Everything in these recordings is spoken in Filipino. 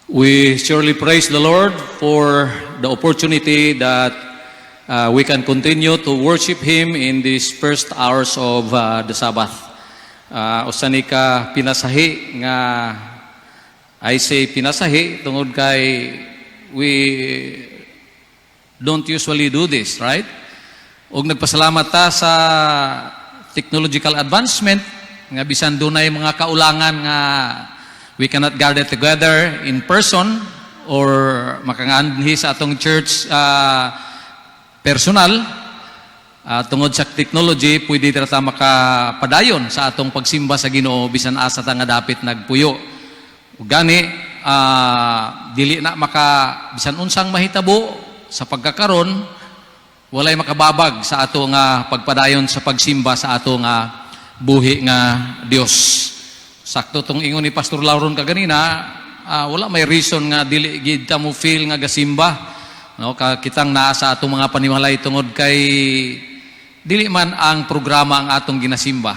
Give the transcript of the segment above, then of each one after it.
We surely praise the Lord for the opportunity that we can continue to worship Him in these first hours of the Sabbath. Usani ka pinasahi nga, I say pinasahi, tungod kay we don't usually do this, right? Og nagpasalamat ta sa technological advancement, nga bisan dunay mga kaulangan nga we cannot gather together in person or makanganhi sa atong church personal. Tungod sa technology, pwede ta makapadayon sa atong pagsimba sa Ginoo bisan asa ta nga dapit nagpuyo. Ug gani dili na bisan unsang mahitabo sa pagkakaron, walay makababag sa ato nga pagpadayon sa pagsimba sa ato nga buhi nga Dios. Sakto tong ingon ni Pastor Lauron kaganina, wala may reason nga dili gid ta mo feel nga gasimba. No, kitang naa sa atong mga panimalay tungod kay dili man ang programa ang atong ginasimba.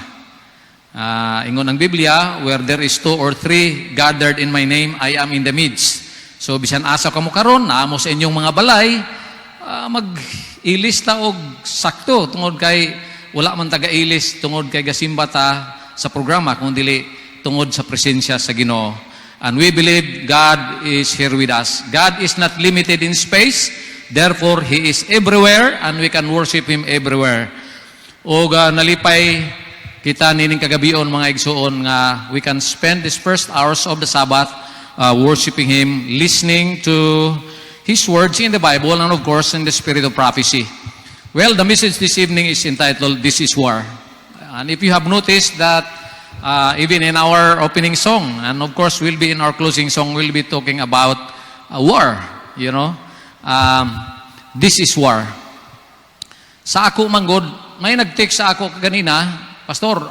Ingon ang Biblia, where there is 2 or 3 gathered in my name, I am in the midst. So bisan asa kamo karon, naamo sa inyong mga balay, mag-ilis ta og sakto tungod kay wala man taga-ilis tungod kay gasimba ta sa programa kung dili tungod sa presensya sa Ginoo. And we believe God is here with us. God is not limited in space, therefore He is everywhere and we can worship Him everywhere. O nalipay kita nining kagabion mga igsuon nga we can spend these first hours of the Sabbath worshiping Him, listening to His words in the Bible and of course in the spirit of prophecy. Well, the message this evening is entitled, This is War. And if you have noticed that even in our opening song, and of course we'll be in our closing song, we'll be talking about war, you know. This is war. Sa ako manggod, may nag-text sa ako kanina, Pastor,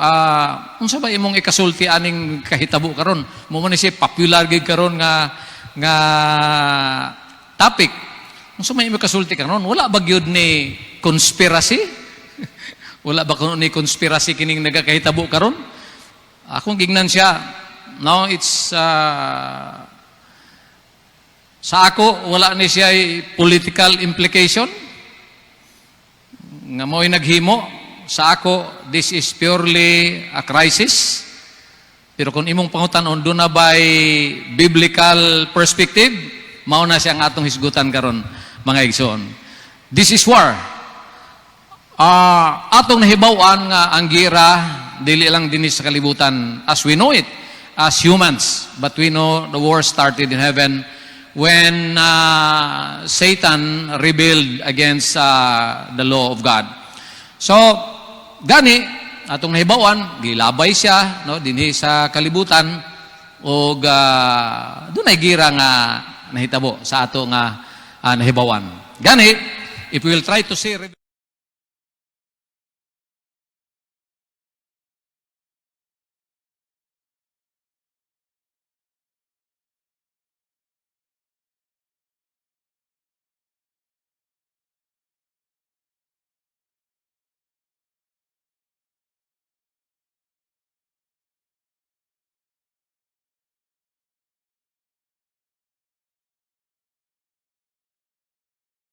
unsa ba imong ikasulti aning kahitabo karon? Mo man si popular gid karon nga topic. Unsa may imong ikasulti karon? Wala ba gyud ni conspiracy? Wala ba kuno ni conspiracy kining nagakahitabo karon? Akong gignan siya. No, it's sa ako wala ni siya political implication. Nga mo'y naghimo. Sa ako, this is purely a crisis. Pero kung imong pangutanon, doon na ba'y biblical perspective, mao na siya ang atong hisgutan karon mga igsoon. This is war. Atong nahibaw-an nga ang gira, dili lang din sa kalibutan as we know it, as humans. But we know the war started in heaven when Satan rebelled against the law of God. So, gani, atong nahibawan, gilabay siya, no, dinhi sa kalibutan, o doon ay gira nga nahitabo sa ato nga nahibawan. Gani, if we will try to see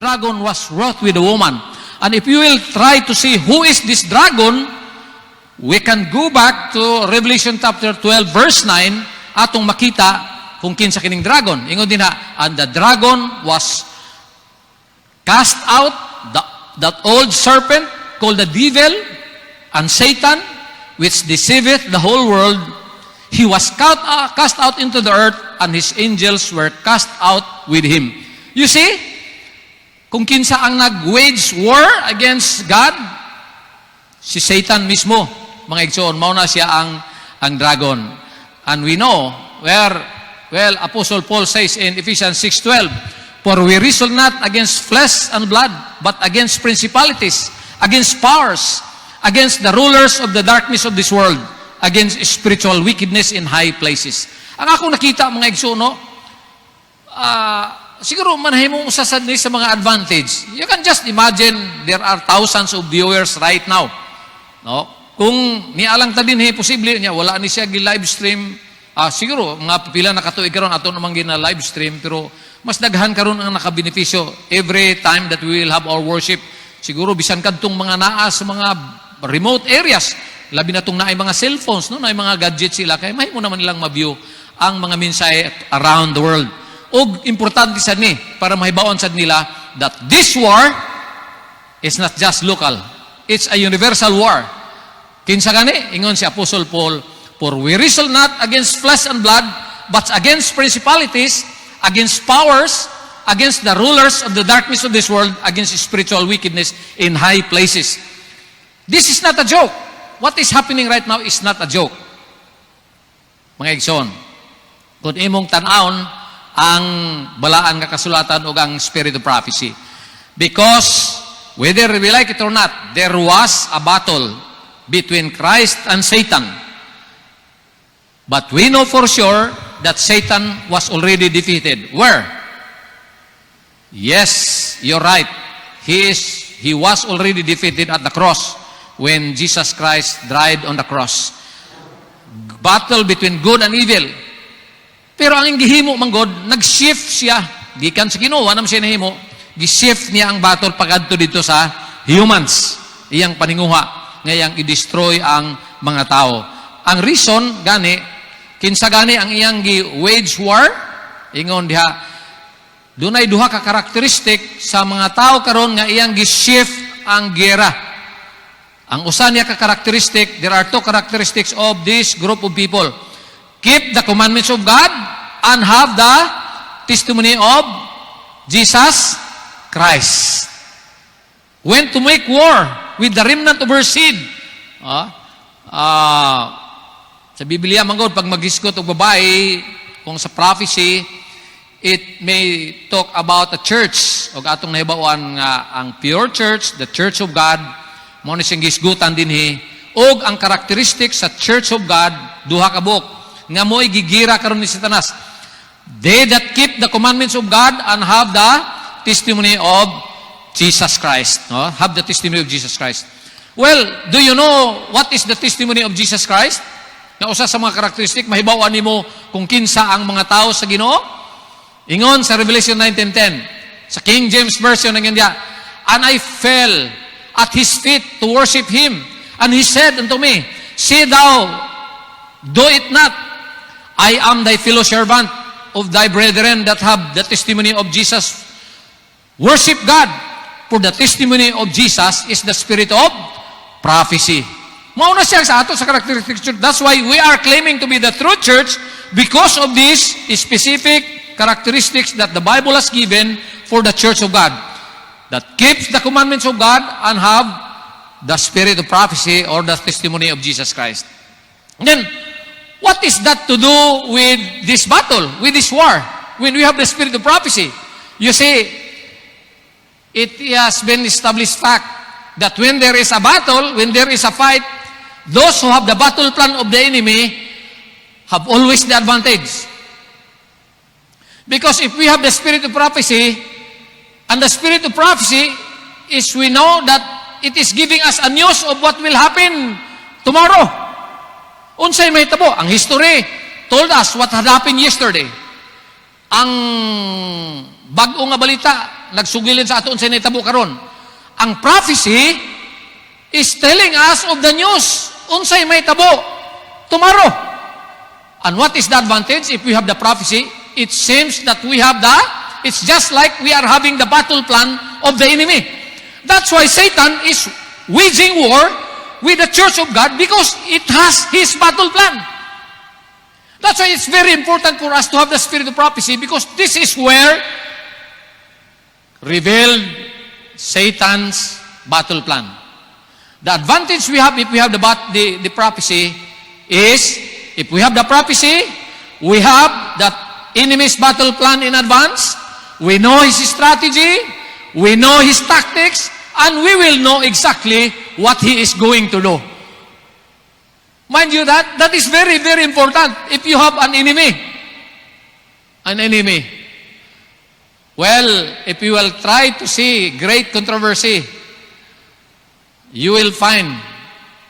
dragon was wrought with a woman. And if you will try to see who is this dragon, we can go back to Revelation chapter 12 verse 9 atong makita kung kinsa kining dragon. Ingon din and the dragon was cast out, that old serpent called the devil and Satan, which deceiveth the whole world. He was cast out into the earth, and his angels were cast out with him. You see? Kung kinsa ang nag-wage war against God, si Satan mismo, mga igsoon, mao na siya ang dragon. And we know Apostle Paul says in Ephesians 6:12, for we wrestle not against flesh and blood, but against principalities, against powers, against the rulers of the darkness of this world, against spiritual wickedness in high places. Ang ako nakita, mga igsoon, siguro manahimong usasad ni sa mga advantage. You can just imagine there are thousands of viewers right now. No? Kung nialang ta din posible niya wala ni siya gi-live stream Siguro, mga pila na katuig karon ato namang gina live stream, pero mas daghan karon ang nakabenepisyo every time that we will have our worship. Siguro, bisan kadtong mga naa sa mga remote areas, labi na itong naay mga cellphones, no? Naay mga gadgets sila, kaya mahimo naman nilang ma-view ang mga mensahe around the world. O importante sad ni, para mahibaon sad nila, that this war is not just local. It's a universal war. Kinsa gani? Ingon si Apostle Paul, for we wrestle not against flesh and blood, but against principalities, against powers, against the rulers of the darkness of this world, against spiritual wickedness in high places. This is not a joke. What is happening right now is not a joke. Mga igsoon, kung imong tan-aon ang balaan nga kasulatan o ang spirit of prophecy. Because, whether we like it or not, there was a battle between Christ and Satan. But we know for sure that Satan was already defeated. Where? Yes, you're right. He was already defeated at the cross when Jesus Christ died on the cross. Battle between good and evil. Pero ang gihimo manggod, nag-shift siya. Gikan sa Ginoo, anam siya nahimo, gi-shift niya ang battle pagadto dito sa humans. Iyang paninguha, ngayang i-destroy ang mga tao. Ang reason, gani, kinsa gani ang iyang gi-wage war, ingon diha, dunay duha ka karakteristik sa mga tao karon nga iyang gi-shift ang gera. Ang usa niya ka karakteristik, there are two characteristics of this group of people. Keep the commandments of God and have the testimony of Jesus Christ. When to make war with the remnant of her seed. Sa Biblia, manggod, pag mag-iskot o babae, kung sa prophecy, it may talk about a church. O atong nahibawaan nga, ang pure church, the church of God, mo ni siyang gisgutan dinhi, og ang karakteristik sa church of God, duha ka buok, nga mo'y gigira karon ni Satanas. They that keep the commandments of God and have the testimony of Jesus Christ. No? Have the testimony of Jesus Christ. Well, do you know what is the testimony of Jesus Christ? Na usa sa mga karakteristik, mahibawan nimo kung kinsa ang mga tao sa Ginoo. Ingon sa Revelation 19:10, sa King James Version, ang ganyan, and I fell at His feet to worship Him. And He said unto me, see thou, do it not. I am thy fellow servant of thy brethren that have the testimony of Jesus. Worship God, for the testimony of Jesus is the spirit of prophecy. Mauna siya sa ato sa characteristic church. That's why we are claiming to be the true church because of these specific characteristics that the Bible has given for the church of God. That keeps the commandments of God and have the spirit of prophecy or the testimony of Jesus Christ. And then, what is that to do with this battle, with this war, when we have the spirit of prophecy? You see, it has been established fact that when there is a battle, when there is a fight, those who have the battle plan of the enemy have always the advantage. Because if we have the spirit of prophecy, and the spirit of prophecy is we know that it is giving us a news of what will happen tomorrow. Unsay may tabo? Ang history told us what had happened yesterday. Ang bag-o nga balita, nagsugilin sa ato unsay nahitabo karon. Ang prophecy is telling us of the news. Unsay may tabo tomorrow. And what is the advantage if we have the prophecy? It seems that we have it's just like we are having the battle plan of the enemy. That's why Satan is waging war with the church of God because it has his battle plan. That's why it's very important for us to have the spirit of prophecy because this is where revealed Satan's battle plan. The advantage we have if we have the prophecy is, if we have the prophecy, we have that enemy's battle plan in advance, we know his strategy, we know his tactics, and we will know exactly what he is going to do. Mind you that is very, very important if you have an enemy. An enemy. Well, if you will try to see great controversy, you will find,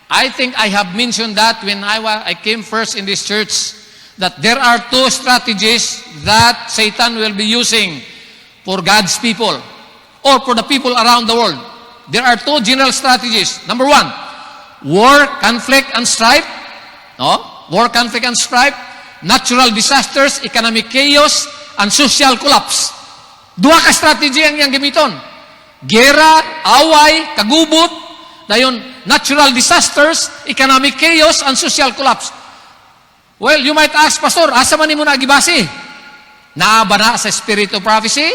I think I have mentioned that when I came first in this church, that there are two strategies that Satan will be using for God's people or for the people around the world. There are two general strategies. Number one, war, conflict, and strife. No? War, conflict, and strife. Natural disasters, economic chaos, and social collapse. Dua ka strategy ang iyang gamiton. Gera, away, kagubot, dayon natural disasters, economic chaos, and social collapse. Well, you might ask, Pastor, asa man nimo nagibasi? Naa ba na sa spirit of prophecy?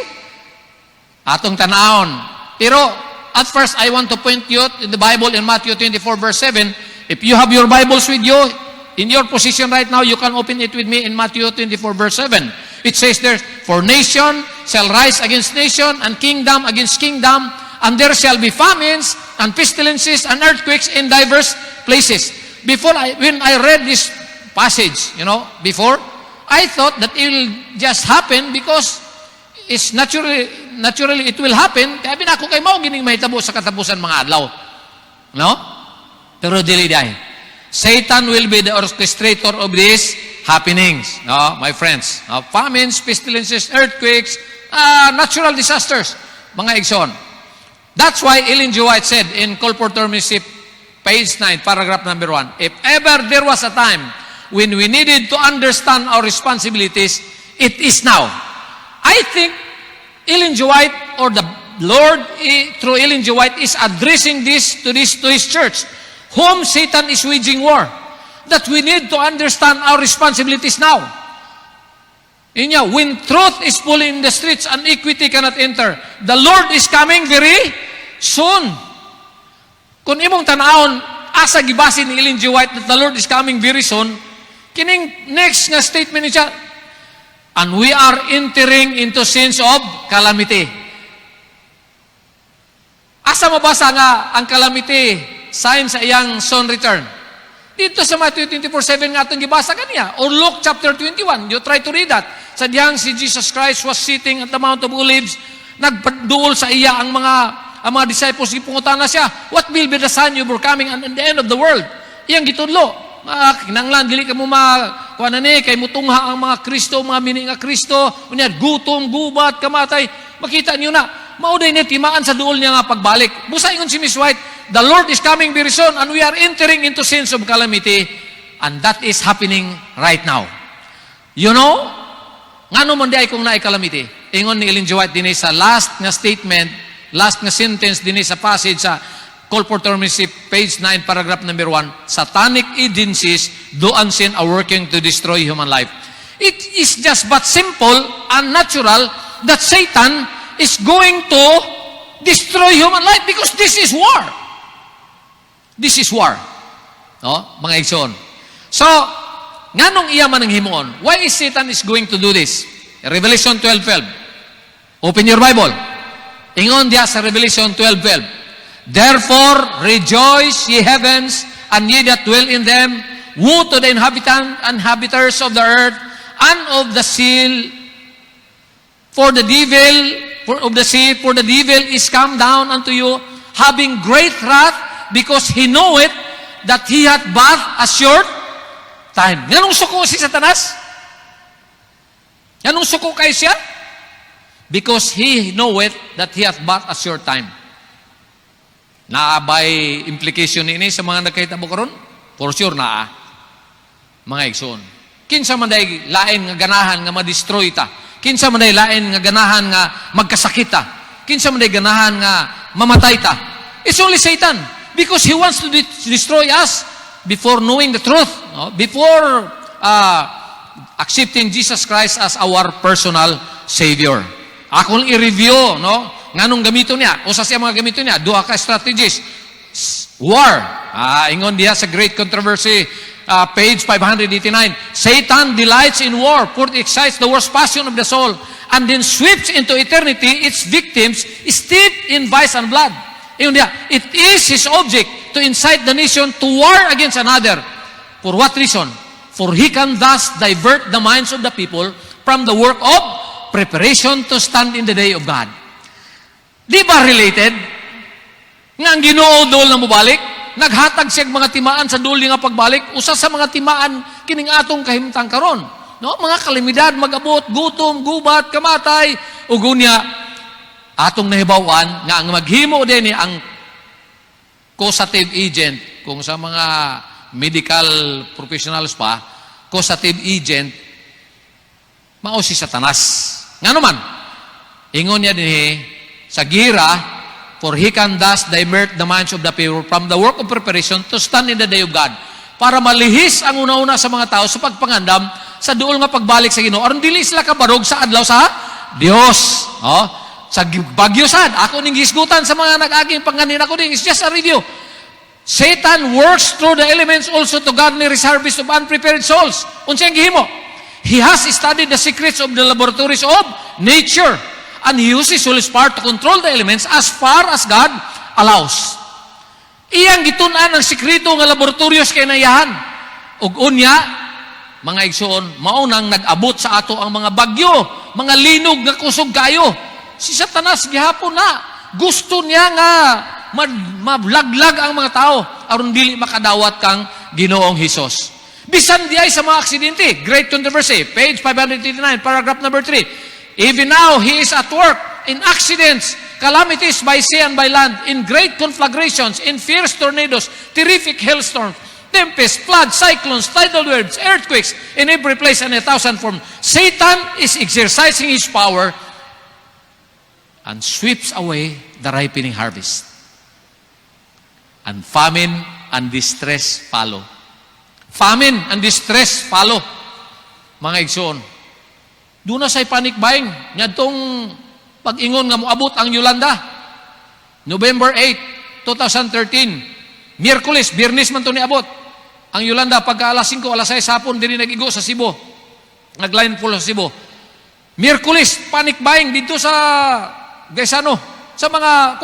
Atong tanahon. Pero, at first, I want to point you in the Bible in Matthew 24 verse 7. If you have your Bibles with you, in your position right now, you can open it with me in Matthew 24 verse 7. It says there, for nation shall rise against nation, and kingdom against kingdom, and there shall be famines, and pestilences, and earthquakes in diverse places. When I read this passage, before, I thought that it will just happen because it's naturally it will happen. Kaya binako kay mao gining mahitabo sa katapusan mga adlaw. No? Pero dili dahi. Satan will be the orchestrator of these happenings. No, my friends. No? Famines, pestilences, earthquakes, natural disasters. Mga igsoon. That's why Ellen G. White said in Call for Terminship, page 9, paragraph number 1, if ever there was a time when we needed to understand our responsibilities, it is now. I think Ellen G. White or the Lord through Ellen G. White is addressing this to his church, whom Satan is waging war. That we need to understand our responsibilities now. When truth is full in the streets and equity cannot enter, the Lord is coming very soon. Kung imong tanahon, asa gibasi ni Ellen G. White that the Lord is coming very soon, kining next nga statement niya, and we are entering into scenes of calamity. Asa mabasa nga ang calamity sign sa iyang soon return? Dito sa Matthew 24:7 nga atong gibasa kaniya. Or Luke chapter 21, you try to read that. Sa diyang si Jesus Christ was sitting at the Mount of Olives, nagpaduol sa iya ang mga disciples, ipungutan na siya, what will be the sign you were coming and the end of the world? Iyang gitudlo. Kinanglan, dili ka mo kay mutungha ang mga Kristo, mga mini nga Kristo, unya gutom, gubat, kamatay. Makita niyo na, mauday ni timaan sa duol niya nga pagbalik. Busa ingon si Miss White, the Lord is coming very soon and we are entering into scenes of calamity, and that is happening right now. You know, ngano man di ay kung naay calamity. Ingon ni Ellen G. White din sa last nga statement, last nga sentence din sa passage sa Call for Terminship, page 9, paragraph number 1, satanic agencies do unseen are working to destroy human life. It is just but simple and natural that Satan is going to destroy human life because this is war. This is war. No? Mga igsoon. So, nganong iya man ang himuon? Why is Satan is going to do this? Revelation 12:12. Open your Bible. Ingon diya sa Revelation 12:12. Therefore, rejoice, ye heavens, and ye that dwell in them. Woe to the inhabitants of the earth, and of the sea, for the devil is come down unto you, having great wrath, because he knoweth that he hath but a short time. Ganong suko si Satanas? Ganong suko kayo siya? Because he knoweth that he hath but a short time. Naabay implication ini sa mga nagkahitabo karon? For sure naa. Mga igsoon. Kinsa man day lain nga ganahan nga ma-destroy ta. Kinsa man day lain nga ganahan nga magkasakita. Kinsa man day ganahan nga mamatay ta. It's only Satan because he wants to destroy us before knowing the truth, no? Before accepting Jesus Christ as our personal Savior. Ako lang i-review, no? Nganong gamito niya? O sa siya mga gamito niya? Duha ka strategies. War. Ingon diya sa Great Controversy, page 589. Satan delights in war, for it excites the worst passion of the soul, and then sweeps into eternity its victims steeped in vice and blood. Ingon diya, it is his object to incite the nation to war against another. For what reason? For he can thus divert the minds of the people from the work of preparation to stand in the day of God. Di ba related? Nga ang Ginoo dol na mubalik, naghatag siya mga timaan sa duli nga pagbalik, usa sa mga timaan kining atong kahimtang karon. No, mga kalamidad magabot, gutom, gubat, kamatay, ug unya atong nahibaw-an nga ang maghimo din ang causative agent kung sa mga medical professionals pa, causative agent mao si Satanas. Nga naman, ingon niya din sa gira, for he can thus divert the minds of the people from the work of preparation to stand in the day of God. Para malihis ang una-una sa mga tao sa pagpangandam sa duol nga pagbalik sa Ginoo. Aron dili sila kabarog sa adlaw sa Dios. Oh, sa bagyo sad, ako ning gisgutan sa mga nag-aging panganin ako din. It's just a review. Satan works through the elements also to garner his harvest of unprepared souls. Unsa ang gihimo? He has studied the secrets of the laboratories of nature. And he uses Holy Spirit to control the elements as far as God allows. Iyang gitun-an ang sikreto nga laboratoryos kay nayahan. Ug unya, mga igsoon, maunang nag-abot sa ato ang mga bagyo, mga linog nga kusog kayo. Si Satanas gihapon na gusto niya nga mablaglag ang mga tao aron dili makadawat kang Ginoong Hesus. Bisan di ay sa mga aksidente, Great Controversy, page 539, paragraph number 3. Even now, he is at work in accidents, calamities by sea and by land, in great conflagrations, in fierce tornadoes, terrific hailstorms, tempests, floods, cyclones, tidal waves, earthquakes, in every place and 1,000 forms. Satan is exercising his power and sweeps away the ripening harvest. And famine and distress follow. Famine and distress follow. Mga igsoon, doon na say panic buying. Nyadtong pag-ingon nga moabot ang Yolanda. November 8, 2013. Miyerkules, Biyernes man to niabot. Ang Yolanda pagka alas 5, alas 6 hapon diri nag-igo sa Cebu. Nag-line full sa Cebu. Miyerkules, panic buying dito sa Gaisano. Sa mga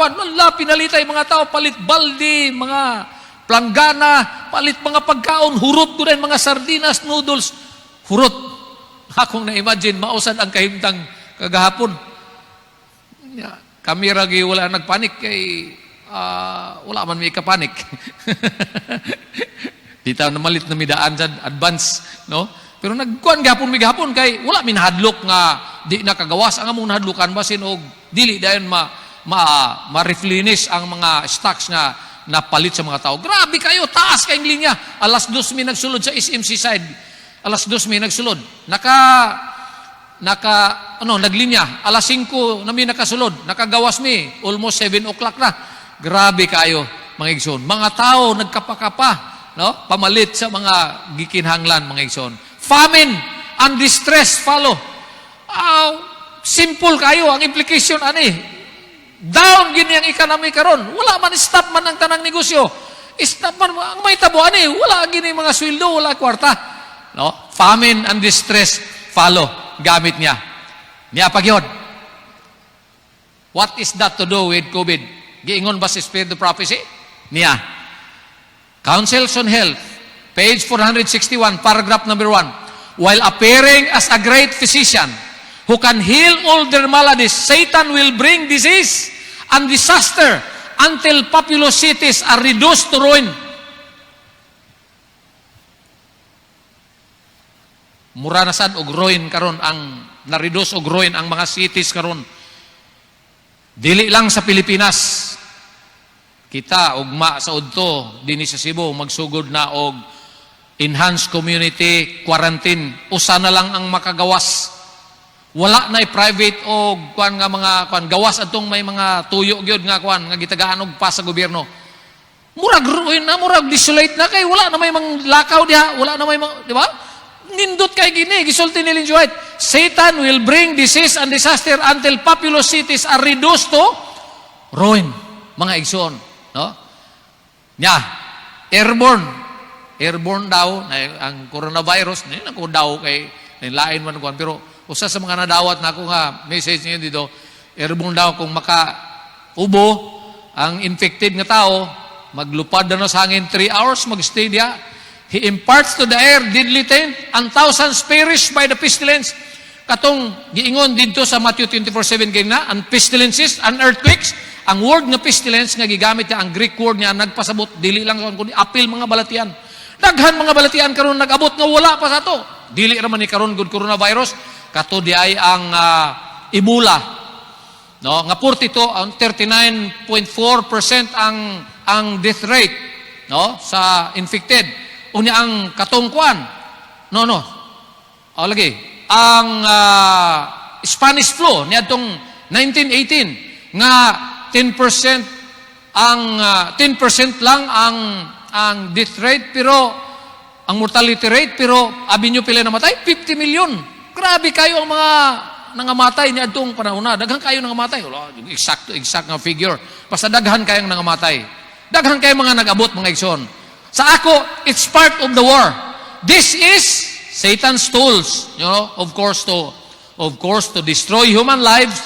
pinalitay mga tao, palit baldi, mga planggana, palit mga pagkaon, hurot ko rin mga sardinas, noodles, hurot. Akong na-imagine, mausad ang kahimtang kagahapon. Kami ragi wala nagpanik kay wala man may kapanik. Di tayo namalit na midaan sa advance, no? Pero nagkuhan gahapon may gahapon kay wala minahadlok nga di nakagawas ang among nahadlukan basin og dili dayon ma-reflinish ang mga stocks nga napalit sa mga tao. Grabe kayo, taas kayong linya. Alas 2 mi nagsulod sa SMC side. Alas 2 may nagsulod. Naglinya. Alas 5 na may nakasulod. Nakagawas mi. Almost 7 o'clock na. Grabe kayo, mga igsoon. Mga tao nagkapakapa, no? Pamalit sa mga gikinhanglan, mga igsoon. Famine and distress follow. Simple kayo ang implication ani. Down gini ang economy karon. Wala man stop man ang tanang negosyo. Stop man ang may tabo ani. Wala gini mga sweldo, wala kwarta. No? Famine and distress follow. Gamit niya. Niya pagyod. What is that to do with COVID? Giingon ba si Spirit of Prophecy? Niya. Counsels on Health, page 461, paragraph number 1. While appearing as a great physician who can heal all their maladies, Satan will bring disease and disaster until populous cities are reduced to ruin. Mura na sad og ruin karon ang na-reduce og ruin ang mga cities karon. Dili lang sa Pilipinas. Kita ugma sa udto dinhi sa Cebu magsugod na og enhanced community quarantine. Usa na lang ang makagawas. Wala na private og kuan nga mga kuan gawas adtong may mga tuyo gyud nga kuan nga gitagaan og pa sa gobyerno. Murag ruin na, murag desolate na kay wala na may manglakaw diha, wala na may di ba? Nindot kay gini, gisulti ni Ellen G. White. Satan will bring disease and disaster until populous cities are reduced to ruin. Mga igsoon. No? Nya, airborne. Airborne daw, ang coronavirus, ako daw kay lain man ko. Pero usa sa mga nadawat na ako nga, message niyo dito, airborne daw kung makaubo ang infected nga tao, maglupad na sa hangin 3 hours, magstay diya. He imparts to the air deadly taint, and thousands perish by the pestilence. Katong giingon dito sa Matthew 24:7 kay na, and pestilences and earthquakes. Ang word nga pestilence nga gigamit niya, ang Greek word niya nagpasabot dili lang kundi apil mga balatian. Daghan mga balatian karon nag-abot nga wala pa sa to. Dili raman ni karon good coronavirus kato di ay ang Ebola. No, nga 39.4% ang death rate, no, sa infected. Unya ang katungkuan. No. Lagi. Ang Spanish flu niadtong 1918 nga 10% ang 10% lang ang death rate pero ang mortality rate pero abi nyo pila namatay 50 million. Grabe kayo ang mga nangamatay niadtong panahon na. Daghan kayo nangamatay. Wala exact nga figure. Basta daghan kayong nangamatay. Daghan kayo mga nag-abot mga igsoon. Sa ako, it's part of the war. This is Satan's tools, you know, of course to destroy human lives.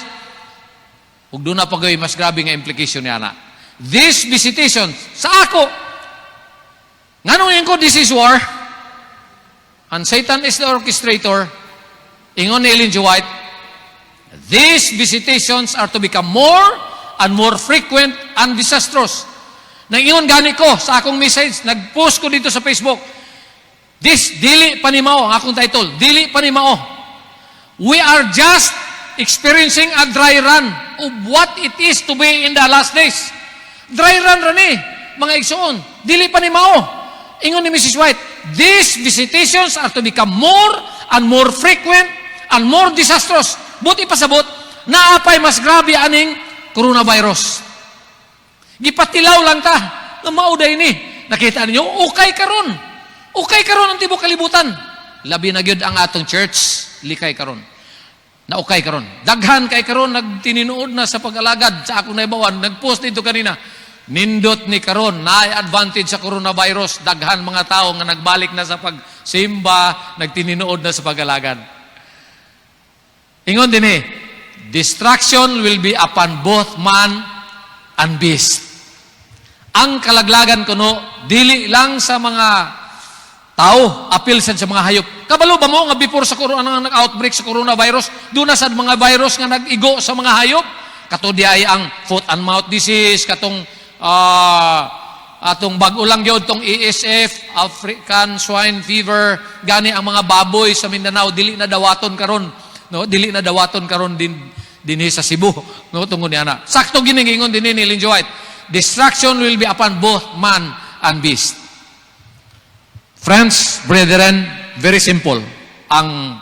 Ug doon na pagawin mas grabe nga implication niya na. This visitation, sa ako, nganong yung ko, this is war. And Satan is the orchestrator. Ingon ni Ellen G. White, these visitations are to become more and more frequent and disastrous. Nang-ingon gani ko sa akong message, nag-post ko dito sa Facebook, this, dili panimao, ang akong title, dili panimao. We are just experiencing a dry run of what it is to be in the last days. Dry run rani, mga igsoon. Dili panimao. Ingon ni Mrs. White, these visitations are to become more and more frequent and more disastrous. Buti pasabot, naapay mas grabe aning coronavirus. Gipatilaw lang ta, na mauday ni. Nakita ninyo, ukay karon. Ukay karon ang tibok kalibutan. Labi na gyud ang atong church, likay karon. Na ukay karon. Daghan kay karon nagtininuod na sa pag-alagad sa akong naibawan. Nag-post dito kanina. Nindot ni karon na advantage sa coronavirus. Daghan mga tao nga nagbalik na sa pagsimba, nagtininuod na sa pag-alagad. Ingon din distraction will be upon both man and beast. Ang kalaglagan kuno dili lang sa mga tao, apil sa mga hayop. Kabalo ba mo nga before sa nag-outbreak sa coronavirus, doon na sa mga virus nga nag-igo sa mga hayop? Kato di ay ang foot and mouth disease, katong atong bag-o lang gyud tong ASF, African swine fever, gani ang mga baboy sa Mindanao dili na dawaton karon, no? Dili na dawaton karon dinhi sa Cebu, no, tungod ni ana. Sakto giningon dinhi ni Ellen G. White. Destruction will be upon both man and beast. Friends, brethren, very simple ang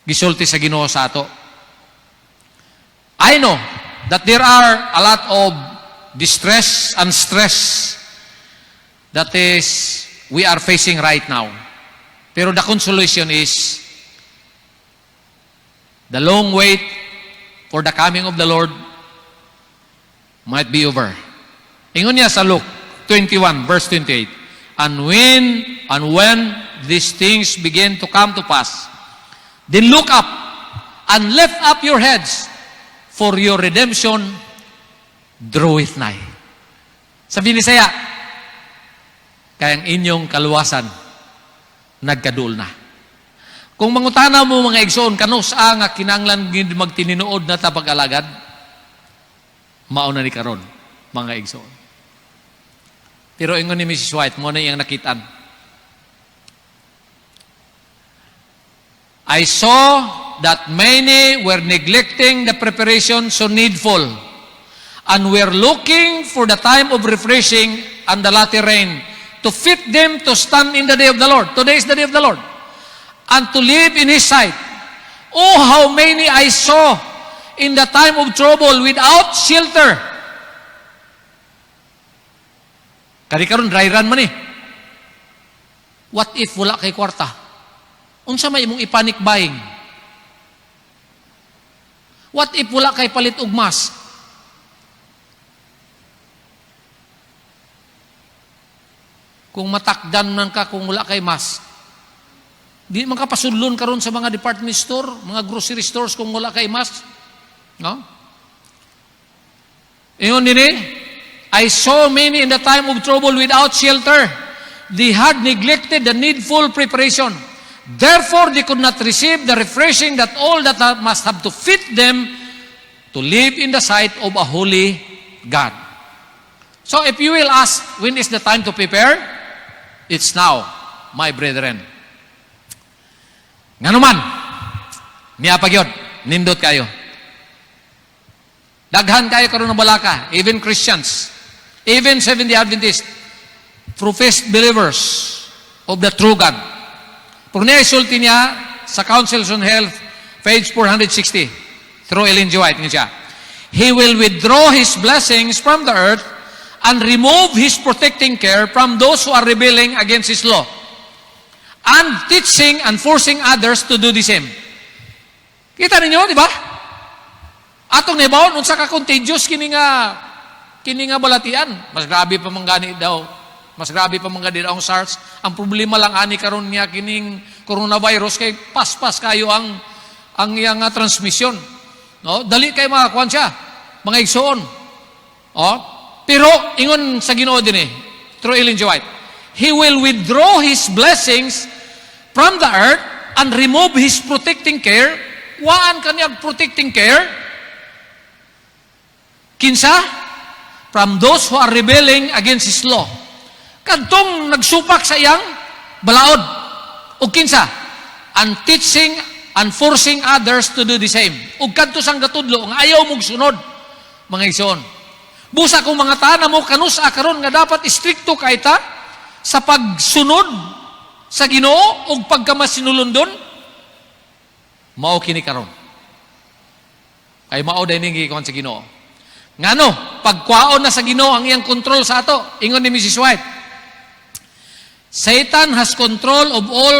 gisulti sa Ginoo sa ato. I know that there are a lot of distress and stress that is we are facing right now. Pero the consolation is the long wait for the coming of the Lord might be over. Ingon niya sa Luke 21 verse 28. And when these things begin to come to pass, then look up and lift up your heads, for your redemption draweth nigh. Sabi ni Saya, kayang inyong kaluwasan nagkadul na. Kung mangutana mo mga igsoon, kanusa nga kinanglan magtininuod na tapag-alagad, mauna ni karon mga igsoon. Pero ingon ni Mrs. White, mo na iyang nakitaan. I saw that many were neglecting the preparation so needful, and were looking for the time of refreshing and the latter rain to fit them to stand in the day of the Lord. Today is the day of the Lord. And to live in His sight. Oh, how many I saw in the time of trouble without shelter. Kari karon dry run man What if wala kay kwarta? Unsa may imong i-panic buying? What if wala kay palit og mask? Kung matakdan man ka kung wala kay mask, di man ka pasudlon karon sa mga department store, mga grocery stores kung wala kay mask. No? Ingon dinhi, I saw many in the time of trouble without shelter. They had neglected the needful preparation. Therefore, they could not receive the refreshing that all that must have to fit them to live in the sight of a holy God. So, if you will ask, when is the time to prepare? It's now, my brethren. Nga naman, niya pagyod, nindot kayo. Daghan kayo karon ng balaka, even Christians, even Seventh-day Adventists, professed believers of the true God. Pero niya isulti niya sa Councils on Health, page 460, through Ellen G. White, niya. He will withdraw His blessings from the earth and remove His protecting care from those who are rebelling against His law, and teaching and forcing others to do the same. Kita ninyo, di ba? Atong nibawon, unsa ka contagious kini nga balatian. Mas grabe pa manggani daw. Mas grabe pa manggani daw ang SARS. Ang problema lang ani karon niya kining coronavirus kay paspas kayo ang iyang transmission. No? Dali kay makakuan siya. Mga igsoon. Oh? Pero ingon sa Ginoo din through Ellen G. White, He will withdraw His blessings from the earth and remove His protecting care. Waan kaniyang protecting care? Kinsa? From those who are rebelling against His law. Kadtong nagsupak sa iyang balaod. O kinsa? And teaching and forcing others to do the same. O kadto sang gatudlo, nga ayaw mong sunod. Mga igsoon. Busa kung mga taana mo, kanusa karon nga dapat istrikto kay ta sa pagsunod sa Ginoo o pagkamasinulundon, mao kini karon. Kay mao dining gikon sa Ginoo. Ngano, pagkwaon na sa Ginoo ang iyang control sa ato. Ingon ni Mrs. White, Satan has control of all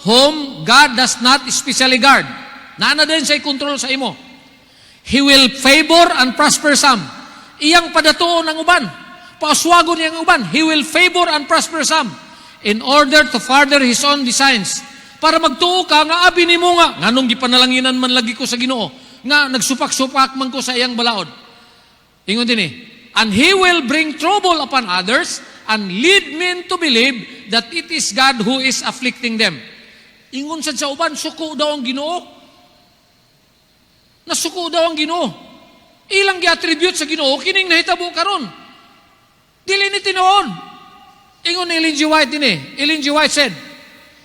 whom God does not especially guard. Naana din siya control sa imo. He will favor and prosper some. Iyang padatuon ang uban. Pauswagon niyang uban. He will favor and prosper some in order to further His own designs. Para magtuo ka, nga abi ni mo nga. Nganong gipanalanginan man lagi ko sa Ginoo. Nga nagsupak-supak man ko sa iyang balaod. Ingon din and He will bring trouble upon others and lead men to believe that it is God who is afflicting them. Ingon sad sa uban, suko daw ang Ginoo. Nasuko daw ang Ginoo. Ilang gi-attribute sa Ginoo, kining nahitabo karon. Dili ni tinuod. Ingon ni Ellen G. White din Ellen G. White said,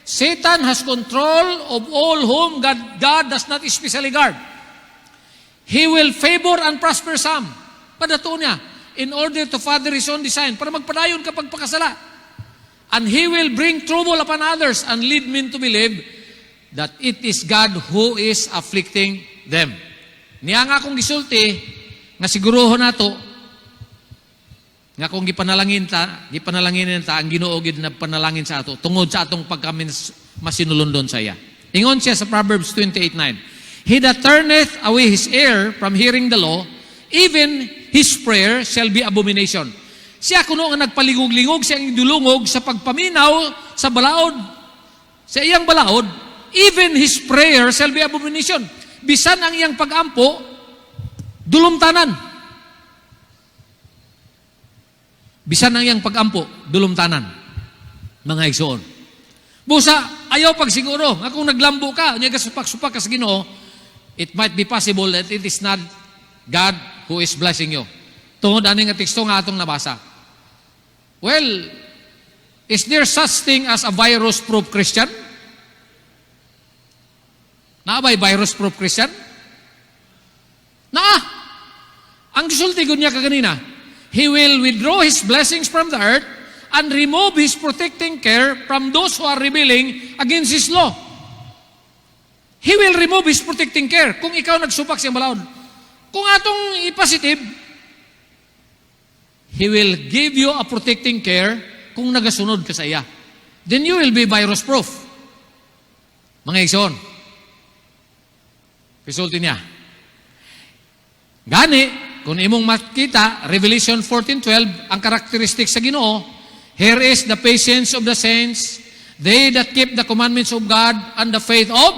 Satan has control of all whom God does not especially guard. He will favor and prosper some. Padato niya, in order to further His own design, para magpadayon kapag pakasala. And He will bring trouble upon others and lead men to believe that it is God who is afflicting them. Niya nga akong gisulti, nga siguruho nato, nga kung gipanalangin ta, ang Ginoo gid na panalangin sa ato, tungod sa atong pagkamin masinulundon sa iya. Ingon siya sa Proverbs 28:9, He that turneth away his ear from hearing the law, even his prayer shall be abomination. Siya kuno nga nagpaligog-lingog, siya ang dulungog sa pagpaminaw sa balaod, sa iyang balaod, even his prayer shall be abomination. Bisan ang iyang pag-ampo, dulumtanan. Bisan ang iyang pag-ampo, dulumtanan. Mga igsoon. Busa, ayaw pagsiguro, nga kung naglambo ka, niya kasupak-supak ka sa Ginoo, it might be possible that it is not God who is blessing you. Tungod ani nga teksto nga atong nabasa. Well, is there such thing as a virus-proof Christian? Naabay virus-proof Christian? Ang gisulti gud niya kaganina, He will withdraw His blessings from the earth and remove His protecting care from those who are rebelling against His law. He will remove His protecting care kung ikaw nagsupak sa balaod. Kung atong i-positive, He will give you a protecting care kung nagasunod ka sa iya. Then you will be virus-proof. Mga igsoon. Resulti niya. Gani, kung imong makita, Revelation 14:12, ang karakteristik sa Ginoo, here is the patience of the saints, they that keep the commandments of God and the faith of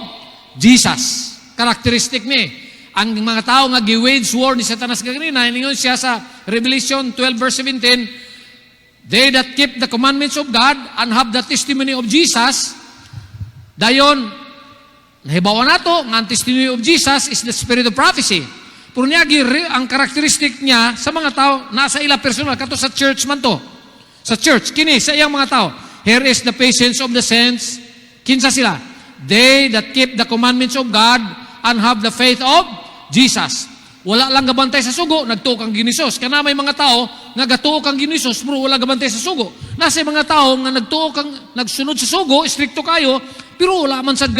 Jesus. Karakteristik ni. Ang mga tao nga gi-wage war ni Satanas kaganina, ningon siya sa Revelation 12:17, they that keep the commandments of God and have the testimony of Jesus, dayon, nahibawan nato, nga ang testimony of Jesus is the spirit of prophecy. Pero niya, ang karakteristik niya sa mga tao, nasa ila personal, kato sa church man to. Sa church, kini, sa iyang mga tao, Here is the patience of the saints. Kinsa sila? They that keep the commandments of God and have the faith of Jesus. Wala lang gabantay sa sugo, nagtuo kang ginisos. Kana may mga tao nga gatuo kang ginisos, pero wala gabantay sa sugo. Nasa mga tao nga nagtuo kang nagsunod sa sugo, stricto kayo, pero wala man sad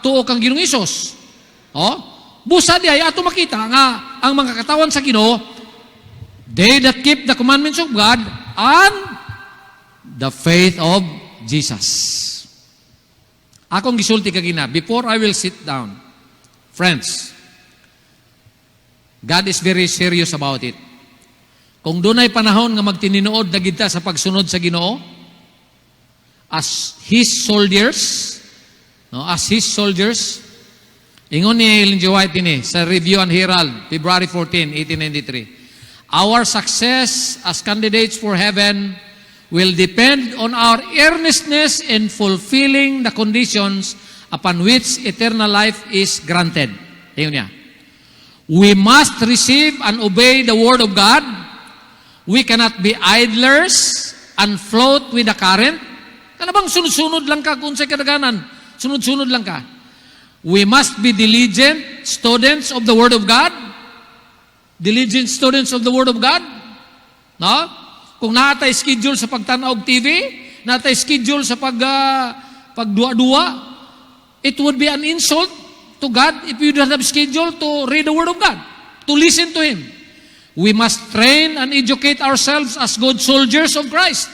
tuo kang ginisos. Busa di ay ato makita nga ang mga katawan sa Ginoo, they that keep the commandments of God and the faith of Jesus. Akong gisulti kagina, before I will sit down, friends, God is very serious about it. Kung dunay panahon nga magtininuod na kita sa pagsunod sa Ginoo, as His soldiers, ingon ni Ellen G. White ini sa Review and Herald, February 14, 1893. Our success as candidates for heaven will depend on our earnestness in fulfilling the conditions upon which eternal life is granted. Ayun niya. We must receive and obey the Word of God. We cannot be idlers and float with the current. Kana bang sunod-sunod lang ka kung sa kadaganan? Sunod-sunod lang ka. We must be diligent students of the Word of God. Diligent students of the Word of God. No? Kung naatay schedule sa pagtanaw og TV, naatay schedule sa pagdua-dua, it would be an insult to God if you don't have schedule to read the Word of God, to listen to Him. We must train and educate ourselves as good soldiers of Christ.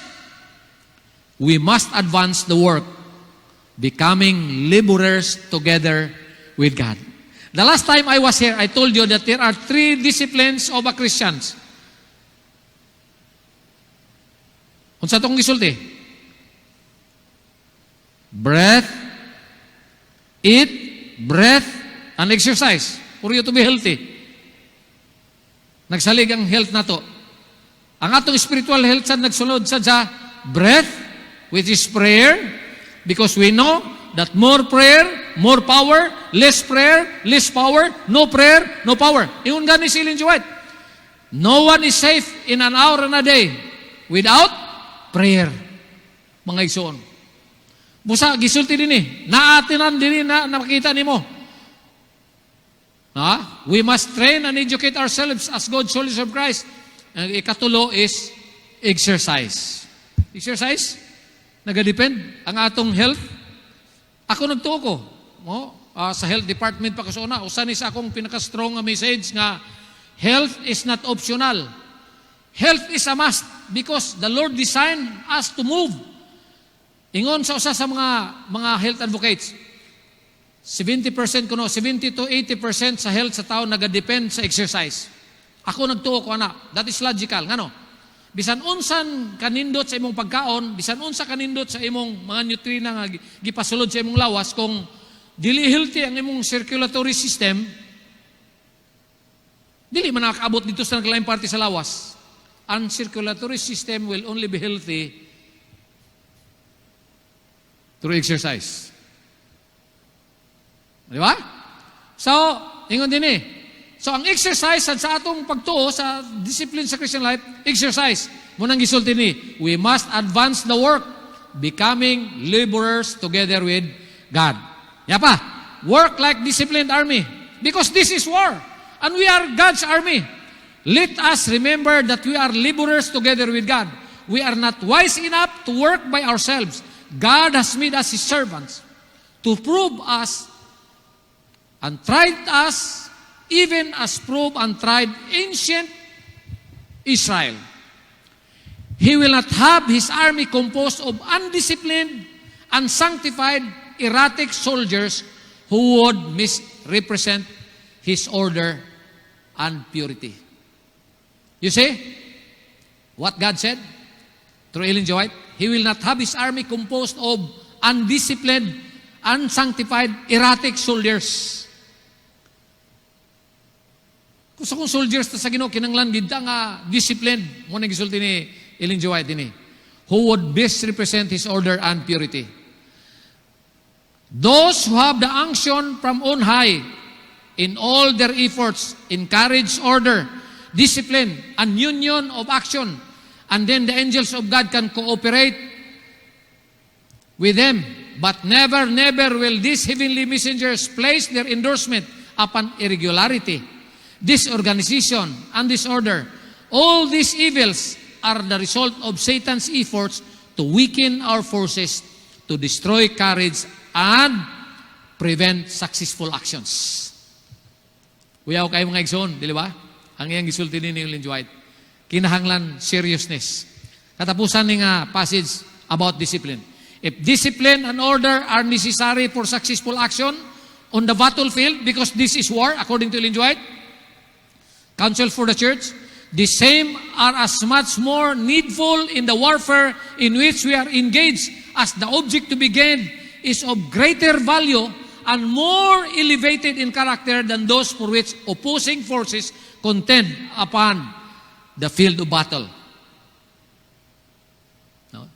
We must advance the work, becoming laborers together with God. The last time I was here, I told you that there are 3 disciplines of a Christian. Unsa tong gisulti? Breath, eat, breath, and exercise for you to be healthy. Nagsalig ang health nato. Ang atong spiritual health sad nagsulod sad sa breath, which is prayer, because we know that more prayer, more power, less prayer, less power, no prayer, no power. Ingon gani si Ellen G. White. No one is safe in an hour and a day without prayer. Mga igsoon. Busa, gisulti din naatinan din na makita nimo. We must train and educate ourselves as good soldiers of Christ. Ang ikatulo is exercise. Exercise? Nagadepend ang atong health. Ako nagtuo ko. Sa health department pa kasuna. Usa ni sa akong pinaka-strong message nga health is not optional. Health is a must because the Lord designed us to move. Ingon sa usa sa mga health advocates, 70% 70 to 80% sa health sa tao nagadepend sa exercise. Ako nagtuo ko ana, that is logical, ngano? Bisan unsan kanindot sa imong pagkaon, bisan unsa kanindot sa imong mga nutrina nga gipasulod sa imong lawas, kung dili healthy ang imong circulatory system, dili man nakakaabot dito sa naglaing parte sa lawas. Ang circulatory system will only be healthy through exercise. Di ba? So, ingon din So, ang exercise sa atong pagtuo sa discipline sa Christian life, exercise. Munang gisulti ni, we must advance the work, becoming laborers together with God. Yapa, work like disciplined army. Because this is war. And we are God's army. Let us remember that we are laborers together with God. We are not wise enough to work by ourselves. God has made us His servants to prove us and tried us, even as proved and tried ancient Israel. He will not have His army composed of undisciplined, unsanctified, erratic soldiers who would misrepresent His order and purity. You see what God said through Ellen G. White? He will not have His army composed of undisciplined, unsanctified, erratic soldiers. Kung soldiers ta sa Ginoo kinanglan gid nga disciplined, mo na gisulti ni Ellen G. White dinhi, who would best represent His order and purity. Those who have the unction from on high in all their efforts, encourage order, discipline, and union of action, and then the angels of God can cooperate with them. But never, never will these heavenly messengers place their endorsement upon irregularity, disorganization, and disorder. All these evils are the result of Satan's efforts to weaken our forces, to destroy courage, and prevent successful actions. Uyaw kayo mga igsoon, di ba? Ang iyang gisulti ni Ellen G. White. Kinahanglan seriousness. Katapusan ni nga passage about discipline. If discipline and order are necessary for successful action on the battlefield, because this is war, according to Ellen G. White, Counsel for the Church, the same are as much more needful in the warfare in which we are engaged, as the object to be gained is of greater value and more elevated in character than those for which opposing forces contend upon the field of battle. No?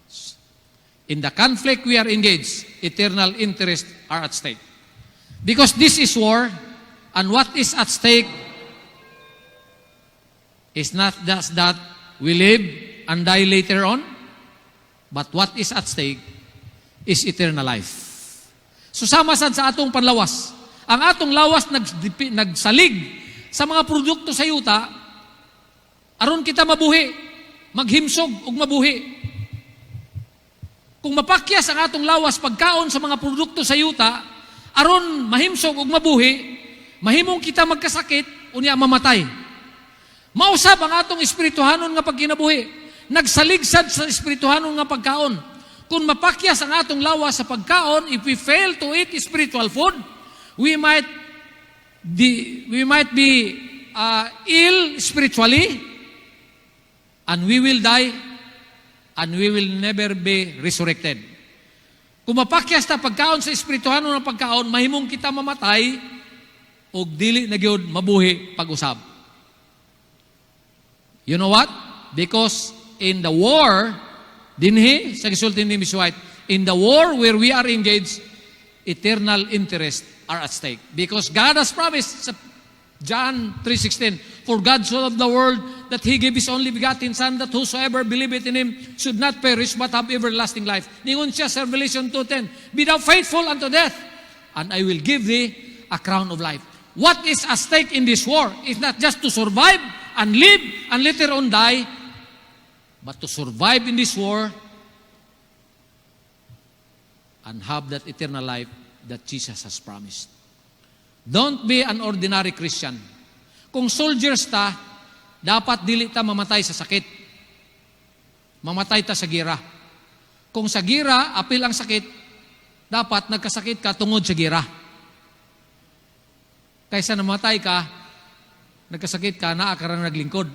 In the conflict we are engaged, eternal interests are at stake. Because this is war, and what is at stake is not just that we live and die later on, but what is at stake is eternal life. So sama sad sa atong panlawas. Ang atong lawas nagsalig sa mga produkto sa yuta, aron kita mabuhi, maghimsog ug mabuhi. Kung mapakyas ang atong lawas pagkaon sa mga produkto sa yuta, aron mahimsog ug mabuhi, mahimong kita magkasakit unya mamatay. Mausab ang atong espirituhanon nga pagkinabuhi. Nagsaligsad sa espirituhanon nga pagkaon. Kung mapakyas ang atong lawas sa pagkaon, if we fail to eat spiritual food, we might be ill spiritually, and we will die, and we will never be resurrected. Kung mapakyas ta pagkaon sa espirituhanon nga pagkaon, mahimong kita mamatay, o dili na gyud mabuhi pag-usab. You know what? Because in the war, dinhi, sa gisulti ni Miss White, in the war where we are engaged, eternal interests are at stake. Because God has promised sa John 3:16, for God so loved the world that He gave His only begotten Son, that whosoever believeth in Him should not perish but have everlasting life. Ningon siya sa Revelation 2:10, be thou faithful unto death, and I will give thee a crown of life. What is at stake in this war is not just to survive and live and later on die, but to survive in this war and have that eternal life that Jesus has promised. Don't be an ordinary Christian. Kung soldiers ta, dapat dili ta mamatay sa sakit. Mamatay ta sa gira. Kung sa gira, apil ang sakit, dapat nagkasakit ka tungod sa gira. Kaysa namatay ka, nagkasakit ka, naa ka rin naglingkod.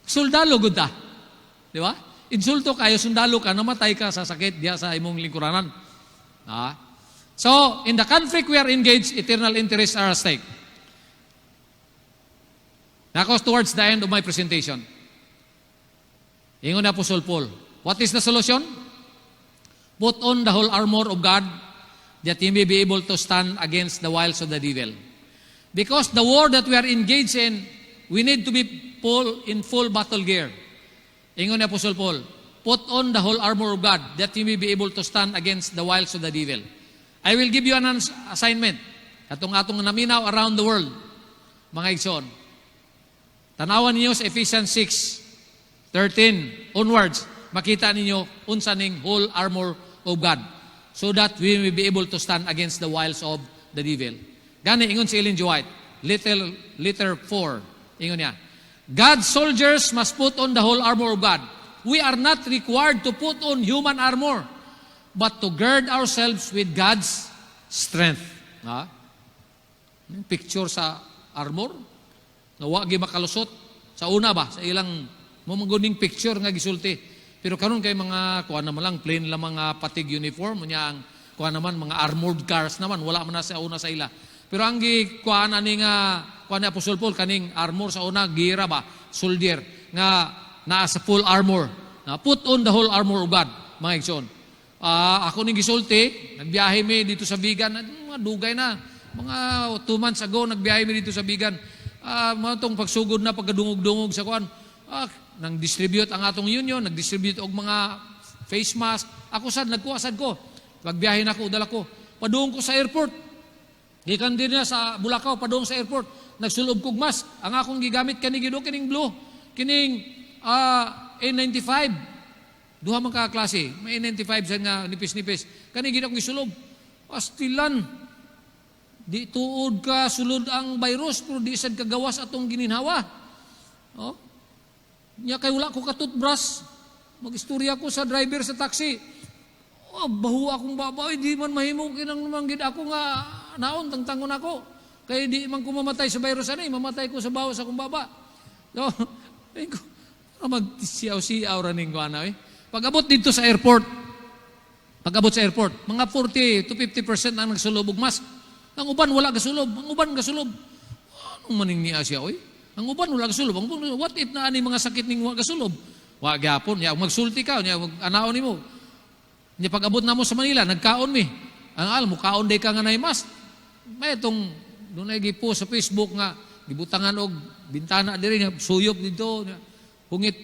Sundalo gud ta. Di ba? Insulto kayo, sundalo ka, namatay ka sa sakit diya sa imong lingkuranan. So, in the conflict we are engaged, eternal interests are at stake. Now, towards the end of my presentation, ingon na Apostle Paul, what is the solution? Put on the whole armor of God, that ye may be able to stand against the wiles of the devil. Because the war that we are engaged in, we need to be in full battle gear. Ingon ni Apostle Paul, put on the whole armor of God, that you may be able to stand against the wiles of the devil. I will give you an assignment. Atong naminaw around the world, mga igsoon. Tanawan ninyo sa Ephesians 6:13 onwards, makita ninyo unsa ning whole armor of God, so that we may be able to stand against the wiles of the devil. Gani, ingon si Ellen G. White, letter 4, ingon niya, God's soldiers must put on the whole armor of God. We are not required to put on human armor, but to gird ourselves with God's strength. Picture sa armor, na wagi makalusot. Sa una ba, sa ilang mamaguning picture nga gisulti. Pero karon kay mga, kuha naman lang, plain lang mga patig uniform, ang kuha naman, mga armored cars naman, wala man na sa una sa ila. Pero ang kuha na ni nga, kuha ni Apostle Paul, kaning armor sa una, gira ba, soldier, nga naa sa full armor. Put on the whole armor of God, mga igsoon. Ako ning gisulti, nagbiyahe mi dito sa Bigan, mga dugay na, mga 2 months ago, nagbiyahe mi dito sa Bigan. Mga itong pagsugod na, pagkadungog-dungog sa kuan, nang distribute ang atong union, nag-distribute og mga face mask, Ako sad, nagkuasad ko. Pagbiyahe na ko, dala ko. Padung ko sa airport. Gikan din niya sa Bulacau, padung sa airport. Nagsulob kog mask. Ang akong gigamit kining blue. Kining N95. Duha man ka klase. May N95 sa nga nipis-nipis. Kani gid akong gisulob. Pastilan. Di tuod ka sulod ang virus pero di sad kagawas atong gininhawa. Oh. Nya kay wala ko ka toothbrush. Magistorya ko sa driver sa taxi. Oh, bahu akong babae, di man mahimo kinang naman gid ako nga naon tangtangon ako. Kay di man ko mamatay sa virus ani, mamatay ko sa bawas akong baba. So, magsiyaw-siyaw ra ning kuana eh. Pag-abot dito sa airport, mga 40 to 50% ang nagsulob og mask. Ang uban wala gasulob, ang uban gasulob. Anong maning niya siya oy? Ang uban wala gasulob. What if na ani mga sakit ning wa gasulob? Wa gyapon, ya magsulti ka, nya anaon nimo. Nya pag-abot na mo sa Manila, nagkaon mi. Ang alam mo kaon day ka nga nay mask. May itong doon ay gipost sa Facebook nga gibutangan og bintana diri nga suyop dito nga hungit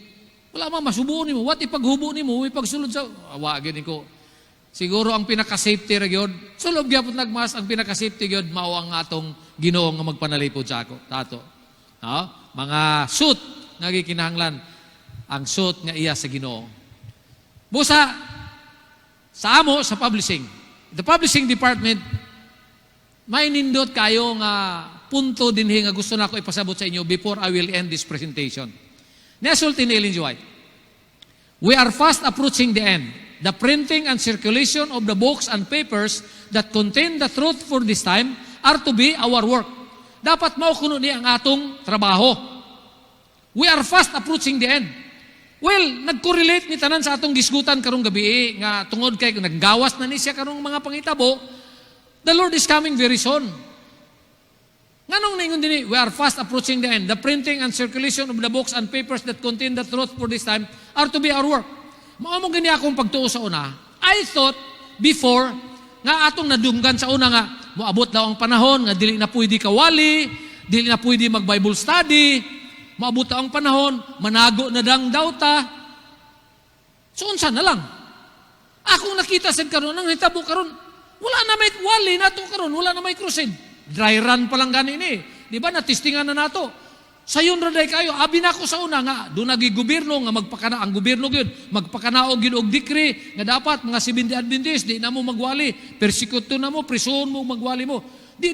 wala man masubo nimo. What if paghubo nimo may pagsulod sa wa gyud ko. Siguro ang pinaka-safety ra gyud. Sulob gyapon nagmas ang pinaka-safety gyud mao ang atong Ginoo nga magpanalipod sa ako. Tato. No? Mga suit nga gikinahanglan ang suit nga iya sa Ginoo. Busa sa amo sa publishing. The publishing department may nindot kayo nga punto dinhi nga gusto nako ipasabot sa inyo before I will end this presentation. Nasulti ni Ellen G. White. We are fast approaching the end. The printing and circulation of the books and papers that contain the truth for this time are to be our work. Dapat mao kuno ni ang atong trabaho. We are fast approaching the end. Well, nag-correlate ni tanan sa atong gisgutan karong gabi nga tungod kay naggawas na ni siya karong mga pangitabo. The Lord is coming very soon. Nganong ningon dinhi, we are fast approaching the end. The printing and circulation of the books and papers that contain the truth for this time are to be our work. Mao mo gani akong pagtuo sa una. I thought before nga atong nadunggan sa una nga moabot daw ang panahon nga dili na pwede kawali, dili na pwede mag-Bible study, moabot daw ang panahon, manago na dang dawta. So unsa na lang? Akong nakita sa karon nang hitabo karon, wala na may wali nato karon, wala na may crusade. Dry run pa lang gani ni. Di ba natistingan na nato? Sayon ra day kayo, abi na ko sa una nga do nagi gobyerno nga magpakana ang gobyerno gyud, magpakanaog gyud og decree nga dapat mga Seventh-day Adventist di na mo magwali, persecute na mo, prison mo magwali mo. Di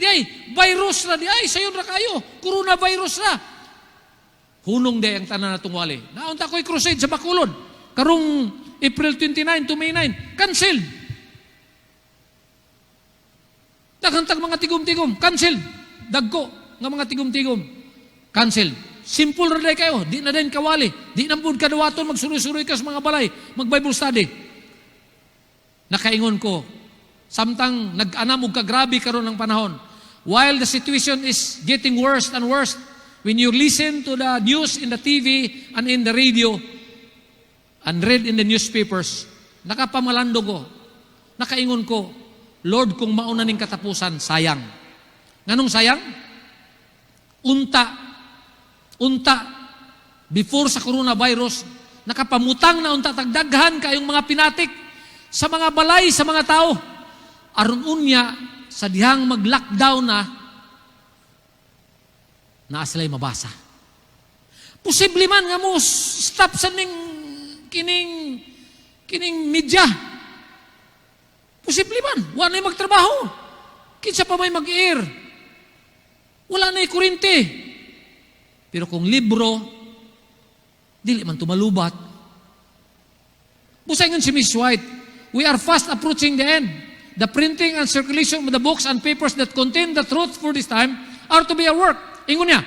virus ra di ay sayon ra kayo, coronavirus ra. Hunong day ang tanan natong wali. Naunta ko'y crusade sa Bacolod. Karong April 29 to May 9, canceled. Daghantag mga tigom-tigom, canceled. Dagko nga mga tigom-tigom. Cancel. Simple ra day kayo, di na din kawali. Di na pud kadawaton magsuroy-suroy ka sa mga balay, mag-Bible study. Nakaingon ko, samtang nag-anam og kagrabe karon ang panahon. While the situation is getting worse and worse, when you listen to the news in the TV and in the radio and read in the newspapers, nakapamalando ko, nakaingon ko, Lord, kung mauna ning katapusan, sayang. Nganong sayang? Unta, before sa coronavirus, nakapamutang na unta tagdaghan kayong mga pinatik sa mga balay, sa mga tao. Aron unya, sa dihang mag-lockdown na aslay mabasa. Posible man nga mo, stop sa kining media. Posible man, wala na magtrabaho. Kinsa pa may mag-air. Wala na kurente. Pero kung libro, dili man tumalubat. Busayngon si Miss White, we are fast approaching the end. The printing and circulation of the books and papers that contain the truth for this time are to be our work. Ingon niya,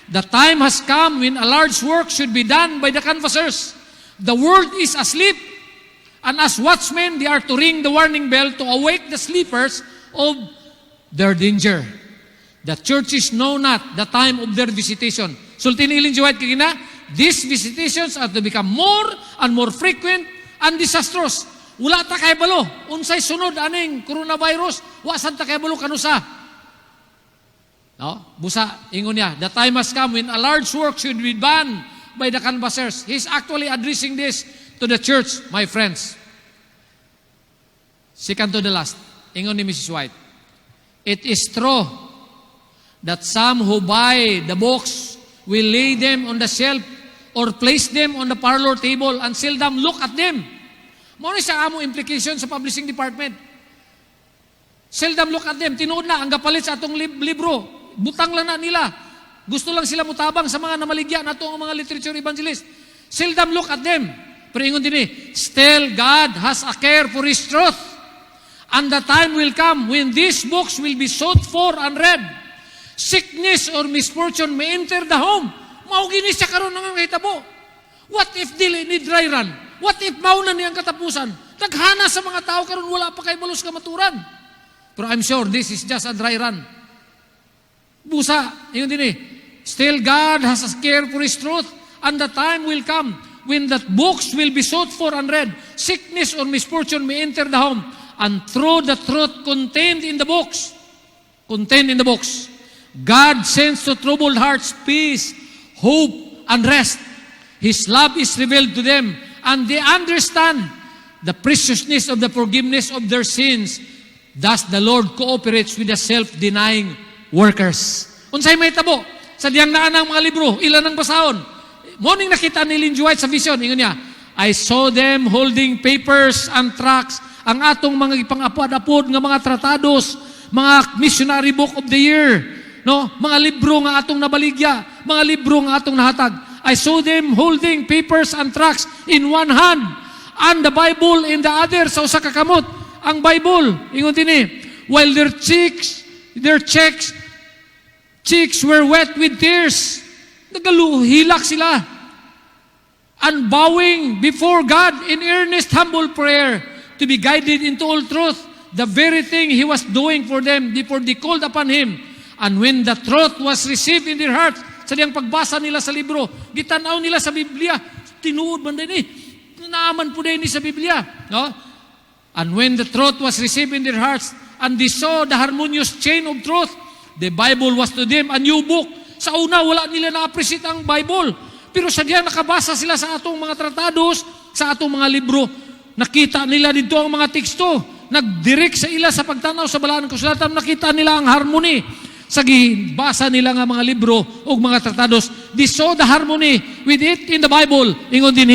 the time has come when a large work should be done by the canvassers. The world is asleep, and as watchmen, they are to ring the warning bell to awake the sleepers of their danger. The churches know not the time of their visitation. Sultin Ellen G. White kagina, these visitations are to become more and more frequent and disastrous. Wala ta kay balo. Unsay sunod aning coronavirus, wa sad ta kay balo kanusa. No? Busa ingon niya, the time has come when a large work should be done by the canvassers. He's actually addressing this to the church, my friends. Second to the last, ingon ni Mrs. White, it is true that some who buy the books will lay them on the shelf or place them on the parlor table and seldom look at them. Mao ni sa amo implication sa publishing department. Seldom look at them. Tinuod na, ang gapalit sa atong libro. Butang lang na nila. Gusto lang sila mutabang sa mga namaligya na itong mga literature evangelist. Seldom look at them. Pero ingon din still God has a care for His truth. And the time will come when these books will be sought for and read. Sickness or misfortune may enter the home. Maugini siya karon ng hitabo. What if dili ni dry run? What if mauna niyang katapusan? Naghana sa mga tao karon wala pa kay balos kamaturan. Pero I'm sure this is just a dry run. Busa, yun din still God has a care for His truth, and the time will come when that books will be sought for and read. Sickness or misfortune may enter the home, and through the truth contained in the books, God sends to troubled hearts peace, hope, and rest. His love is revealed to them, and they understand the preciousness of the forgiveness of their sins. Thus, the Lord cooperates with the self-denying workers. Unsay may tabo? Sa diyang naan ng mga libro, ilan ang basahon? Morning nakita ni Ellen G. White sa vision, ingon niya, I saw them holding papers and tracts, ang atong mga ipang-apod-apod nga mga tratados, mga missionary book of the year, no? Mga libro nga atong nabaligya, mga libro nga atong nahatag. I saw them holding papers and tracts in one hand, and the Bible in the other, sa usa ka kamot. Ang Bible, ingon din while their cheeks were wet with tears. Nagaluhilak sila. And bowing before God in earnest, humble prayer to be guided into all truth, the very thing He was doing for them before they called upon Him. And when the truth was received in their hearts, sa diyang pagbasa nila sa libro, gitanaw nila sa Biblia, tinuod man din naaman po din sa Biblia. No? And when the truth was received in their hearts, and they saw the harmonious chain of truth, the Bible was to them a new book. Sa una, wala nila na-appreciate ang Bible. Pero sa diyan, nakabasa sila sa atong mga tratados, sa atong mga libro, nakita nila dito ang mga teksto. Nagdirect sa ila sa pagtanaw sa balaan ng kasulatan, nakita nila ang harmony. Sa gibasa nila nga mga libro o mga tratados, they saw the harmony with it in the Bible. Ingon din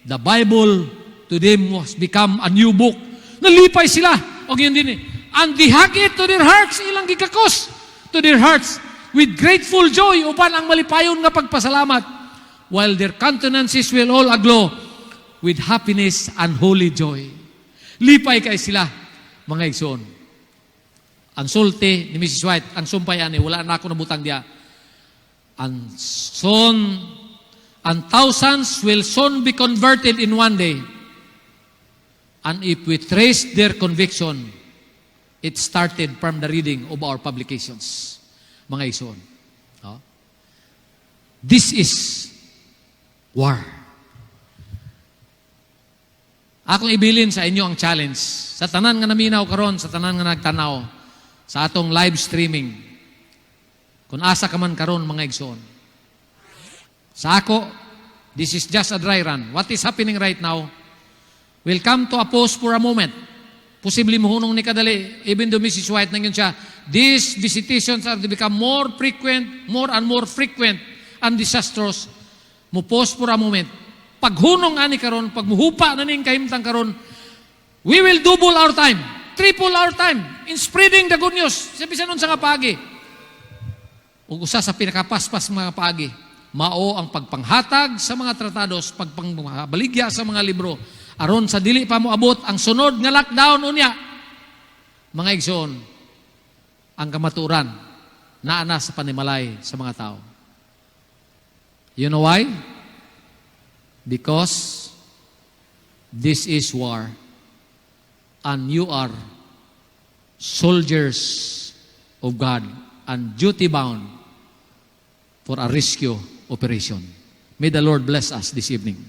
the Bible to them was become a new book. Nalipay sila. O yun din and they hug it to their hearts, ilang gikakos to their hearts with grateful joy upan ang malipayon nga pagpasalamat, while their countenances will all aglow with happiness and holy joy. Lipay kay sila, mga igsoon. Ang sulti ni Mrs. White, ang sumpay ani, wala na ako nabutang diya. And thousands will soon be converted in one day. And if we trace their conviction, it started from the reading of our publications. Mga ison. No? This is war. Akong ibilin sa inyo ang challenge. Sa tanan nga naminaw karon, sa tanan nga nagtanaw, sa atong live streaming. Kung asa ka man karon, mga igsoon. Sa ako, this is just a dry run. What is happening right now? We'll come to a pause for a moment. Posible mohunong ni kadali, even though Mrs. White nang yun siya, these visitations are to become more and more frequent and disastrous. Mo pause for a moment. Paghunong ani karon, pagmuhupa na ning kahimtang karon, we will double our time, triple our time in spreading the good news. Sabi sa nun sa nga paagi. Ug usa sa pinakapaspas mga paagi, mao ang pagpanghatag sa mga tratados, pagpangbaligya sa mga libro, aron sa dili pa mo abot ang sunod nga lockdown unya. Mga igsoon, ang kamaturan naana sa panimalay sa mga tao. You know why? Because this is war and you are soldiers of God and duty bound for a rescue operation. May the Lord bless us this evening.